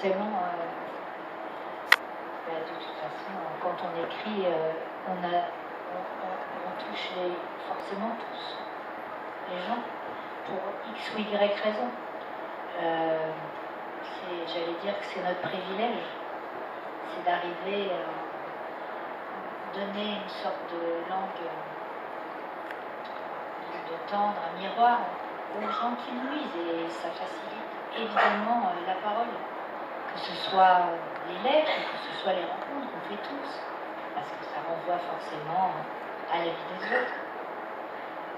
forcément, de toute façon, quand on écrit, on touche forcément tous les gens pour X ou Y raison. J'allais dire que c'est notre privilège, c'est d'arriver à donner une sorte de langue de tendre, un miroir aux gens qui nous lisent, et ça facilite évidemment la parole, que ce soit les lettres, que ce soit les rencontres qu'on fait tous, parce que ça renvoie forcément à la vie des autres.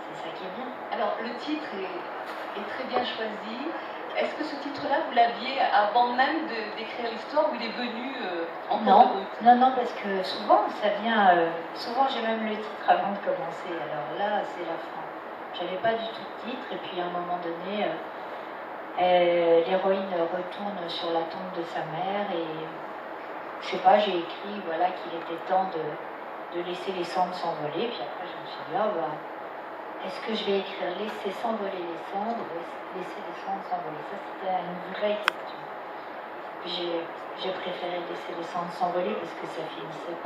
C'est ça qui est bien. Alors le titre est très bien choisi. Est-ce que ce titre-là, vous l'aviez avant même d'écrire l'histoire, ou il est venu en cours de route? Non, parce que souvent ça vient, souvent j'ai même le titre avant de commencer, alors là c'est la fin. J'avais pas du tout de titre, et puis à un moment donné, l'héroïne retourne sur la tombe de sa mère, et je sais pas, j'ai écrit voilà, qu'il était temps de laisser les cendres s'envoler, puis après je me suis dit, est-ce que je vais écrire laisser s'envoler les cendres ou laisser les cendres s'envoler? Ça, c'était une vraie question. J'ai préféré laisser les cendres s'envoler parce que ça finissait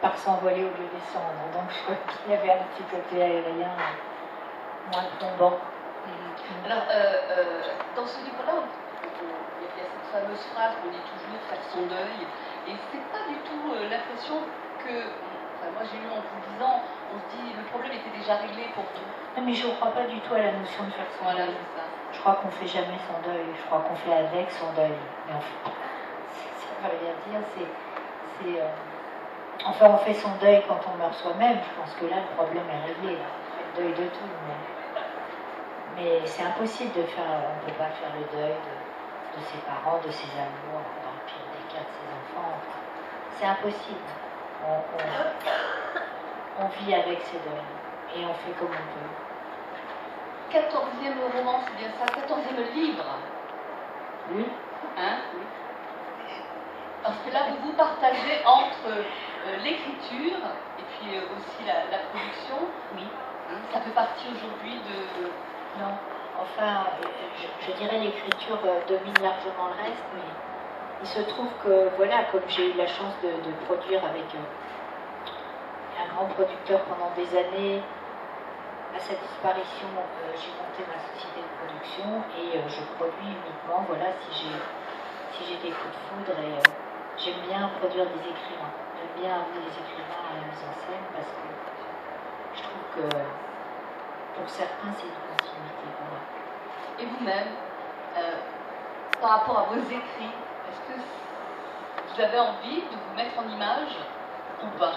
par s'envoler au lieu des cendres. Donc je crois qu'il y avait un petit côté aérien moins tombant. Alors, dans ce livre-là, il y a cette fameuse phrase qu'on dit toujours, faire son deuil, et c'est pas du tout l'impression que, moi j'ai eu en vous disant, on se dit le problème était déjà réglé pour vous. Non, mais je ne crois pas du tout à la notion de faire son deuil. Ça. Je crois qu'on ne fait jamais son deuil, je crois qu'on fait avec son deuil. Mais enfin, ça veut rien dire, enfin, on fait son deuil quand on meurt soi-même. Je pense que là, le problème est réglé. On fait le deuil de tout. Mais c'est impossible de faire. On ne peut pas faire le deuil de ses parents, de ses amours, dans le pire des cas de ses enfants. C'est impossible. On vit avec ses deuils et on fait comme on peut. 14e roman, c'est bien ça, 14e livre. Oui. Hein? Oui. Parce que là, vous partagez entre l'écriture et puis aussi la production. Oui. Ça fait partie aujourd'hui de... Non, enfin, je dirais l'écriture domine largement le reste, mais il se trouve que, voilà, comme j'ai eu la chance de produire avec un grand producteur pendant des années, à sa disparition, j'ai monté ma société de production et je produis uniquement, voilà, si j'ai des coups de foudre, et j'aime bien produire des écrivains. J'aime bien amener les écrivains à la mise en scène parce que je trouve que pour certains, c'est une continuité. Voilà. Et vous-même, par rapport à vos écrits, est-ce que vous avez envie de vous mettre en image ou pas?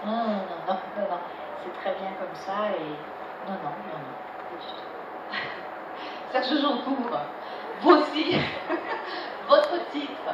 Non. C'est très bien comme ça et non, pas du tout. Serge Joncourt, vous aussi, votre titre,